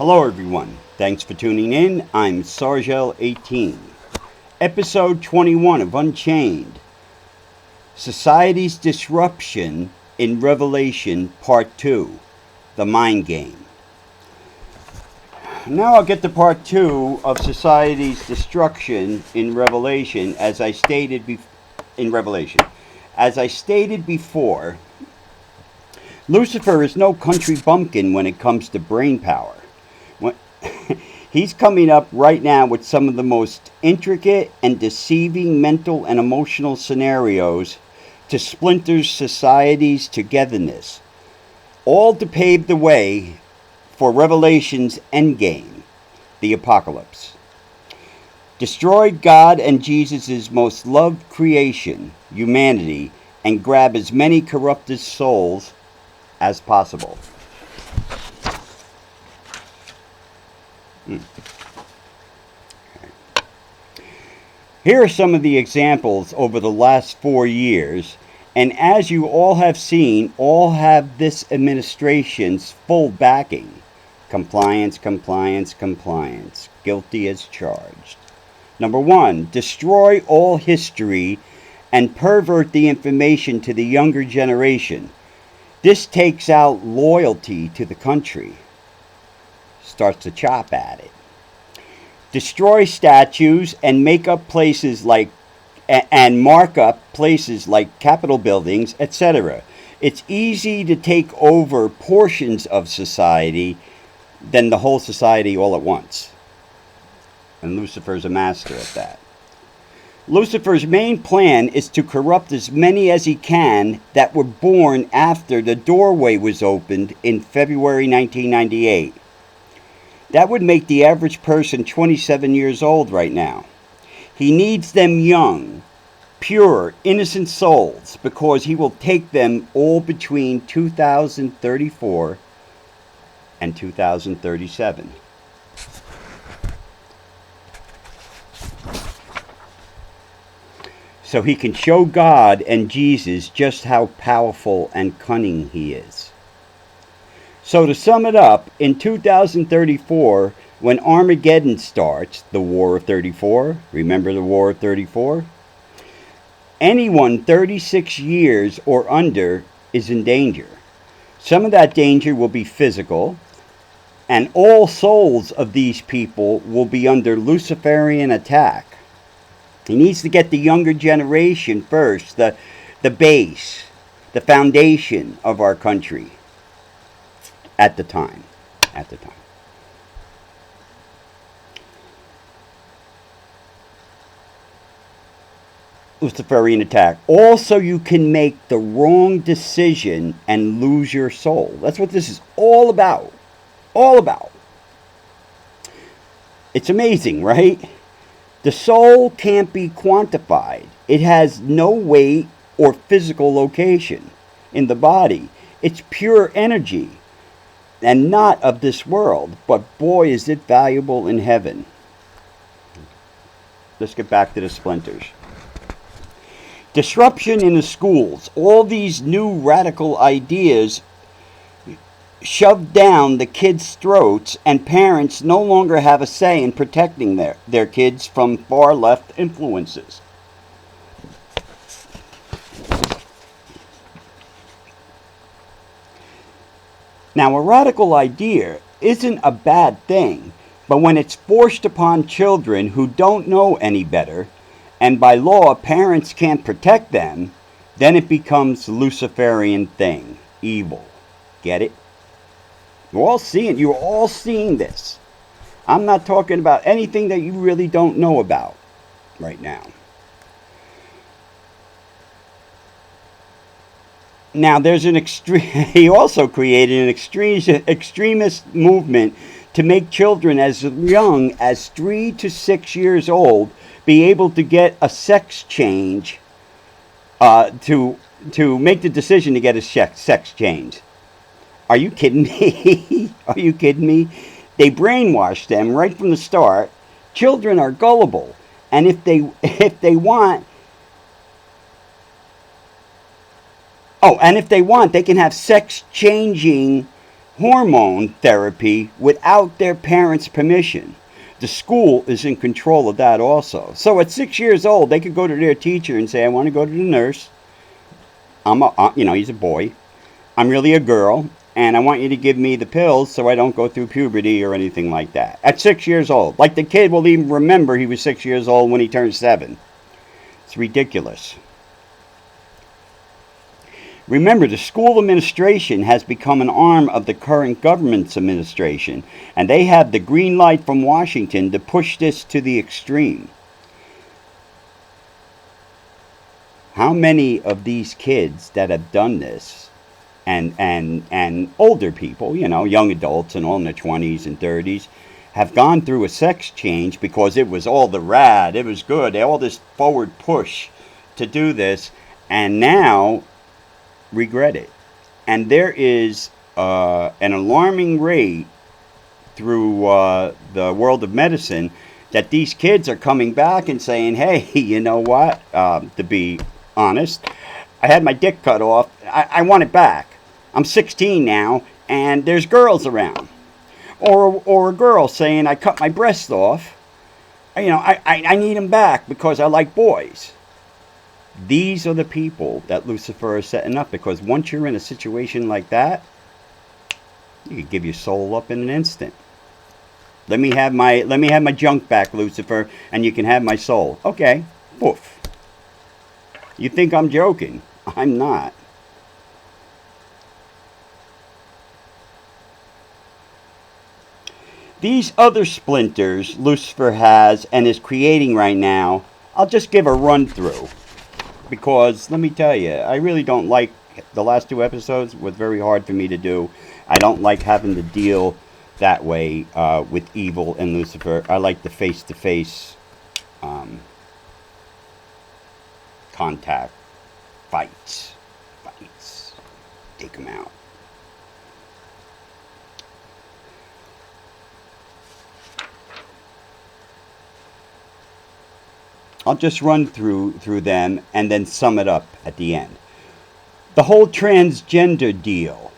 Hello everyone, thanks for tuning in. I'm Sargel18. Episode 21 of Unchained. Society's Disruption in Revelation Part 2. The Mind Game. Now I'll get to Part 2 of Society's Destruction in Revelation as I stated As I stated before, Lucifer is no country bumpkin when it comes to brain power. He's coming up right now with some of the most intricate and deceiving mental and emotional scenarios to splinter society's togetherness, all to pave the way for Revelation's endgame, the apocalypse. Destroy God and Jesus' most loved creation, humanity, and grab as many corrupted souls as possible. Here are some of the examples over the last 4 years, and as you all have seen, all have this administration's full backing. Compliance, compliance, compliance. Guilty as charged. Number 1, destroy all history and pervert the information to the younger generation. This takes out loyalty to the country. Starts to chop at it. Destroy statues and make up places like and mark up places like Capitol buildings, etc. It's easy to take over portions of society than the whole society all at once. And Lucifer's a master at that. Lucifer's main plan is to corrupt as many as he can that were born after the doorway was opened in February 1998. That would make the average person 27 years old right now. He needs them young, pure, innocent souls because he will take them all between 2034 and 2037. So he can show God and Jesus just how powerful and cunning he is. So to sum it up, in 2034, when Armageddon starts, the War of 34, remember the War of 34? Anyone 36 years or under is in danger. Some of that danger will be physical, and all souls of these people will be under Luciferian attack. He needs to get the younger generation first, the base, the foundation of our country. At the time. Luciferian attack. Also, you can make the wrong decision and lose your soul. That's what this is all about. All about. It's amazing, right? The soul can't be quantified. It has no weight or physical location in the body. It's pure energy. And not of this world, but boy is it valuable in heaven. Let's get back to the splinters. Disruption in the schools. All these new radical ideas shoved down the kids' throats, and parents no longer have a say in protecting their kids from far left influences. Now, a radical idea isn't a bad thing, but when it's forced upon children who don't know any better, and by law parents can't protect them, then it becomes a Luciferian thing, evil. Get it? You're all seeing this. I'm not talking about anything that you really don't know about right now. Now, he also created an extremist movement to make children as young as 3 to 6 years old be able to get a sex change, to make the decision to get a sex change. Are you kidding me? Are you kidding me? They brainwash them right from the start. Children are gullible, and if they want, and if they want, they can have sex changing hormone therapy without their parents' permission. The school is in control of that also. So at 6 years old, they could go to their teacher and say, I want to go to the nurse. He's a boy. I'm really a girl, and I want you to give me the pills so I don't go through puberty or anything like that. At 6 years old. Like the kid will even remember he was 6 years old when he turned 7. It's ridiculous. Remember, the school administration has become an arm of the current government's administration, and they have the green light from Washington to push this to the extreme. How many of these kids that have done this, and older people, young adults and all in their 20s and 30s, have gone through a sex change because it was all the rad, it was good, all this forward push to do this, and now regret it. And there is an alarming rate through the world of medicine that these kids are coming back and saying, hey, you know what, to be honest, I had my dick cut off, I want it back. I'm 16 now and there's girls around. Or a girl saying, I cut my breast off, I need them back because I like boys. These are the people that Lucifer is setting up, because once you're in a situation like that, you can give your soul up in an instant. Let me have my junk back, Lucifer, and you can have my soul. Okay, poof. You think I'm joking? I'm not. These other splinters Lucifer has and is creating right now, I'll just give a run through. Because, let me tell you, I really don't like, the last 2 episodes was very hard for me to do. I don't like having to deal that way with evil and Lucifer. I like the face-to-face contact, fights, take them out. I'll just run through them and then sum it up at the end. The whole transgender deal.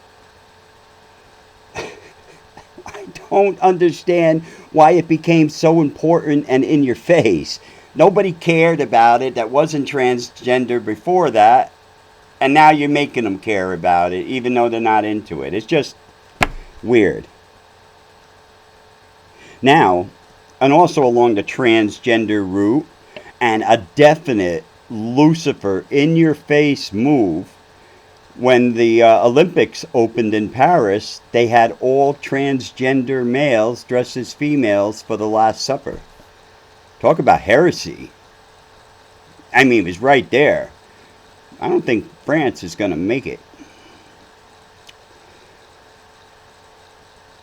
I don't understand why it became so important and in your face. Nobody cared about it that wasn't transgender before that. And now you're making them care about it even though they're not into it. It's just weird. Now, and also along the transgender route, and a definite Lucifer in-your-face move, when the Olympics opened in Paris, they had all transgender males dressed as females for the Last Supper. Talk about heresy. I mean, it was right there. I don't think France is going to make it.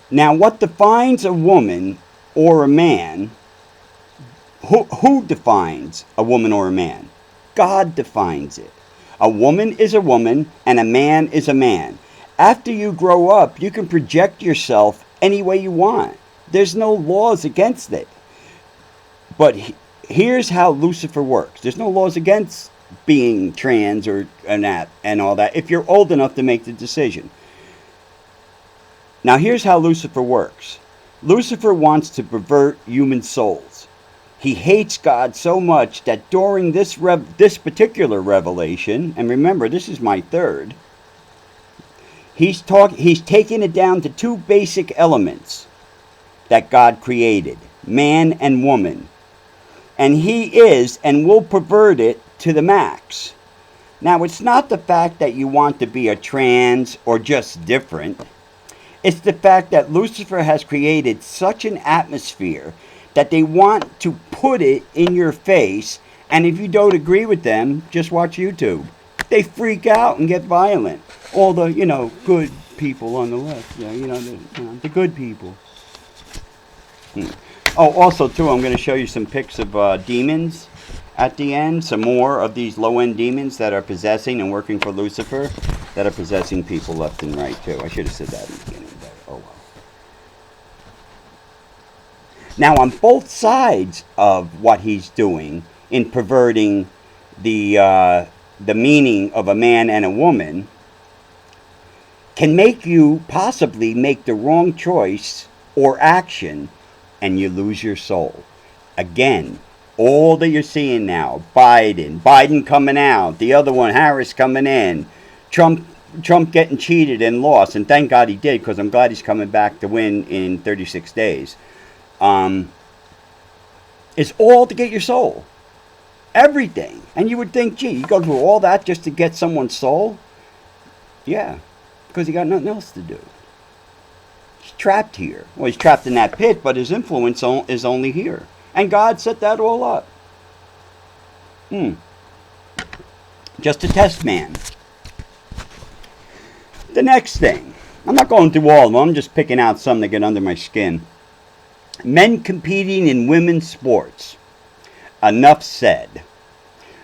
Now, what defines a woman or a man? Who defines a woman or a man? God defines it. A woman is a woman and a man is a man. After you grow up, you can project yourself any way you want. There's no laws against it. But here's how Lucifer works. There's no laws against being trans and all that if you're old enough to make the decision. Now here's how Lucifer works. Lucifer wants to pervert human souls. He hates God so much that during this particular revelation, and remember, this is my third, he's taking it down to 2 basic elements that God created, man and woman. And he is and will pervert it to the max. Now, it's not the fact that you want to be a trans or just different. It's the fact that Lucifer has created such an atmosphere that they want to put it in your face, and if you don't agree with them, just watch YouTube. They freak out and get violent. All the, good people on the left. Yeah, the good people. Oh, also, too, I'm going to show you some pics of demons at the end. Some more of these low-end demons that are possessing and working for Lucifer, that are possessing people left and right, too. I should have said that in the beginning, but oh well. Now, on both sides of what he's doing in perverting the meaning of a man and a woman, can make you possibly make the wrong choice or action, and you lose your soul. Again, all that you're seeing now, Biden coming out, the other one, Harris coming in, Trump getting cheated and lost, and thank God he did, because I'm glad he's coming back to win in 36 days. It's all to get your soul. Everything. And you would think, gee, you go through all that just to get someone's soul? Yeah, because he got nothing else to do. He's trapped here. Well, he's trapped in that pit, but his influence is only here. And God set that all up. Just a test man. The next thing. I'm not going through all of them. I'm just picking out some that get under my skin. Men competing in women's sports. Enough said.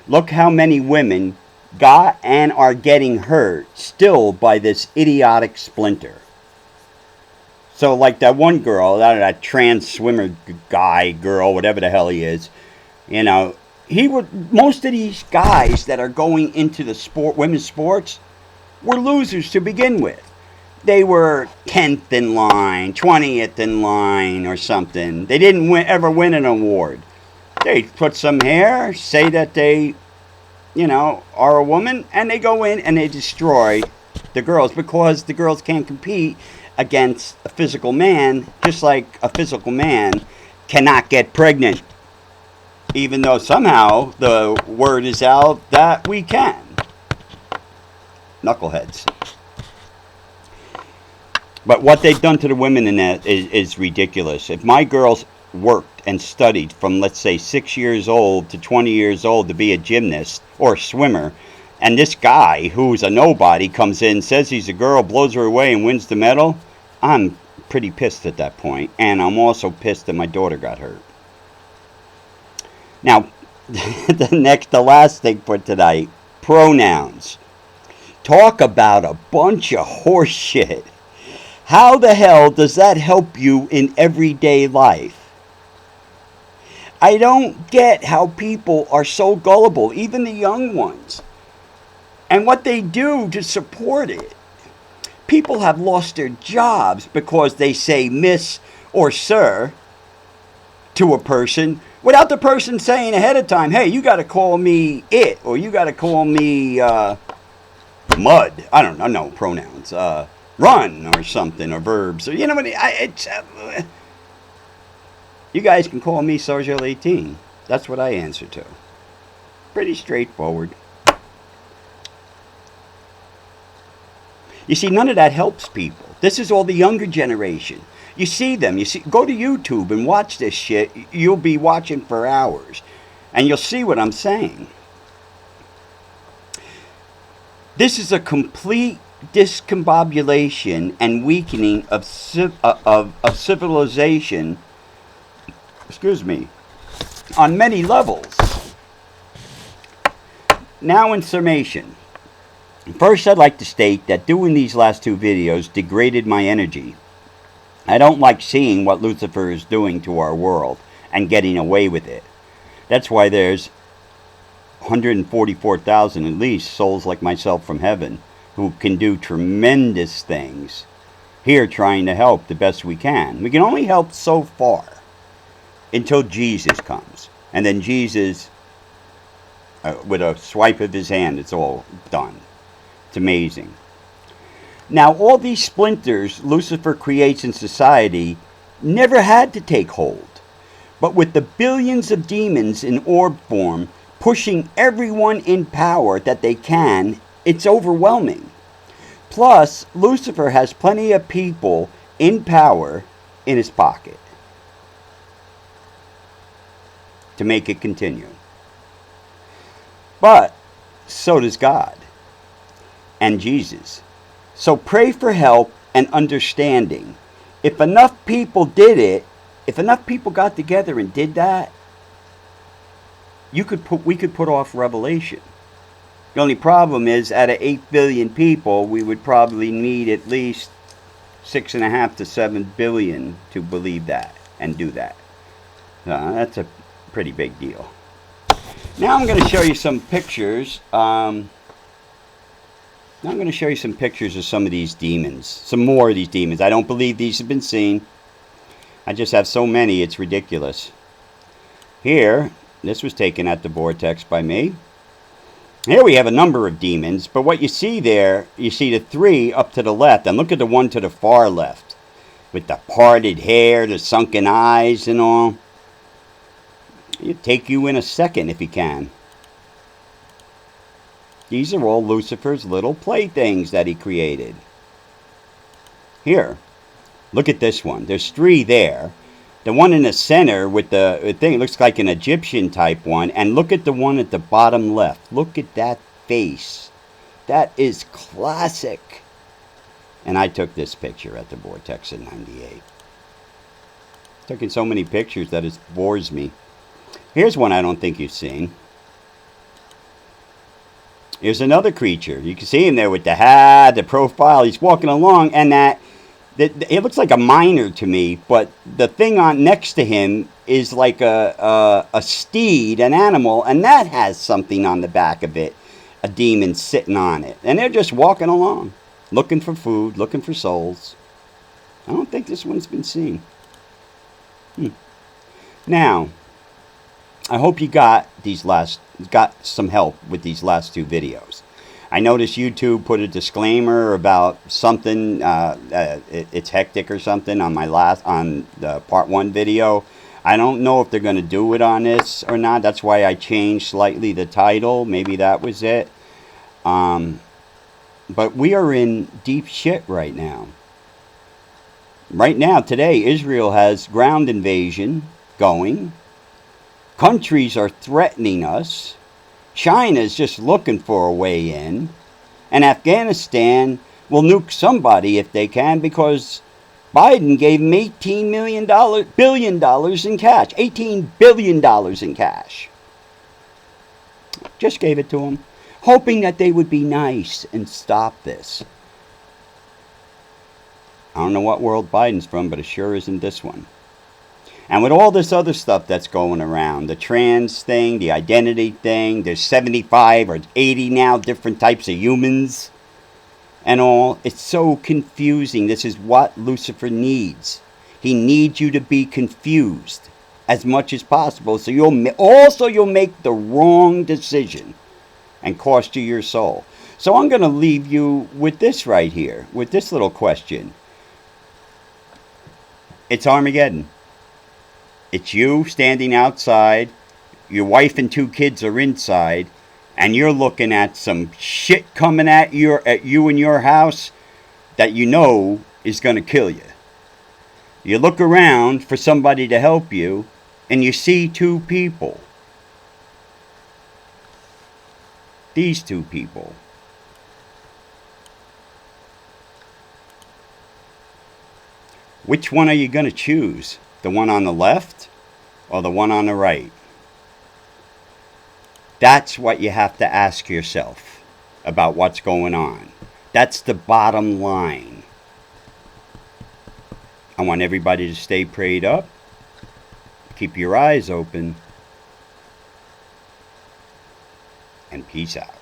Look how many women got and are getting hurt still by this idiotic splinter. So like that one girl, that trans swimmer guy, girl, whatever the hell he is, you know, most of these guys that are going into the women's sports were losers to begin with. They were 10th in line, 20th in line or something. They didn't ever win an award. They put some hair, say that they, you know, are a woman, and they go in and they destroy the girls because the girls can't compete against a physical man, just like a physical man cannot get pregnant. Even though somehow the word is out that we can. Knuckleheads. But what they've done to the women in that is ridiculous. If my girls worked and studied from, let's say, 6 years old to 20 years old to be a gymnast or a swimmer, and this guy who's a nobody comes in, says he's a girl, blows her away and wins the medal, I'm pretty pissed at that point. And I'm also pissed that my daughter got hurt. Now, the last thing for tonight, pronouns. Talk about a bunch of horse shit. How the hell does that help you in everyday life? I don't get how people are so gullible, even the young ones, and what they do to support it. People have lost their jobs because they say miss or sir to a person without the person saying ahead of time, hey, you got to call me it, or you got to call me mud. I don't know, no pronouns. Run or something, or verbs, or you know what? You guys can call me Sergio 18. That's what I answer to. Pretty straightforward. You see, none of that helps people. This is all the younger generation. You see them. Go to YouTube and watch this shit. You'll be watching for hours, and you'll see what I'm saying. This is a complete discombobulation and weakening of civilization, on many levels. Now in summation, first I'd like to state that doing these last two videos degraded my energy. I don't like seeing what Lucifer is doing to our world and getting away with it. That's why there's 144,000 at least souls like myself from heaven who can do tremendous things here, trying to help the best we can. We can only help so far until Jesus comes. And then Jesus, with a swipe of his hand, it's all done. It's amazing. Now, all these splinters Lucifer creates in society never had to take hold. But with the billions of demons in orb form pushing everyone in power that they can, it's overwhelming. Plus, Lucifer has plenty of people in power in his pocket to make it continue. But so does God and Jesus. So pray for help and understanding. If enough people did it, if enough people got together and did that, we could put off Revelation. The only problem is, out of 8 billion people, we would probably need at least 6.5 to 7 billion to believe that and do that. That's a pretty big deal. Now I'm going to show you some pictures. Now I'm going to show you some pictures of some of these demons. Some more of these demons. I don't believe these have been seen. I just have so many, it's ridiculous. Here, this was taken at the Vortex by me. Here we have a number of demons, but what you see there, you see the 3 up to the left, and look at the one to the far left, with the parted hair, the sunken eyes and all. It'll take you in a second if you can. These are all Lucifer's little playthings that he created. Here, look at this one. There's 3 there. The one in the center with the thing looks like an Egyptian type one. And look at the one at the bottom left. Look at that face. That is classic. And I took this picture at the Vortex in '98. Taking so many pictures that it bores me. Here's one I don't think you've seen. Here's another creature. You can see him there with the hat, the profile. He's walking along, and it looks like a miner to me, but the thing on next to him is like a steed, an animal, and that has something on the back of it, a demon sitting on it. And they're just walking along, looking for food, looking for souls. I don't think this one's been seen. Now, I hope you got some help with these last 2 videos. I noticed YouTube put a disclaimer about something, it's hectic or something on the part 1 video. I don't know if they're going to do it on this or not. That's why I changed slightly the title. Maybe that was it. But we are in deep shit right now. Right now, today, Israel has ground invasion going. Countries are threatening us. China's just looking for a way in. And Afghanistan will nuke somebody if they can, because Biden gave them $18 billion in cash. $18 billion in cash. Just gave it to them, hoping that they would be nice and stop this. I don't know what world Biden's from, but it sure isn't this one. And with all this other stuff that's going around, the trans thing, the identity thing, there's 75 or 80 now different types of humans and all. It's so confusing. This is what Lucifer needs. He needs you to be confused as much as possible, so you'll make the wrong decision and cost you your soul. So I'm going to leave you with this right here, with this little question. It's Armageddon. It's you standing outside, your wife and 2 kids are inside, and you're looking at some shit coming at you in your house that you know is going to kill you. You look around for somebody to help you, and you see 2 people. These 2 people. Which one are you going to choose? The one on the left or the one on the right? That's what you have to ask yourself about what's going on. That's the bottom line. I want everybody to stay prayed up. Keep your eyes open. And peace out.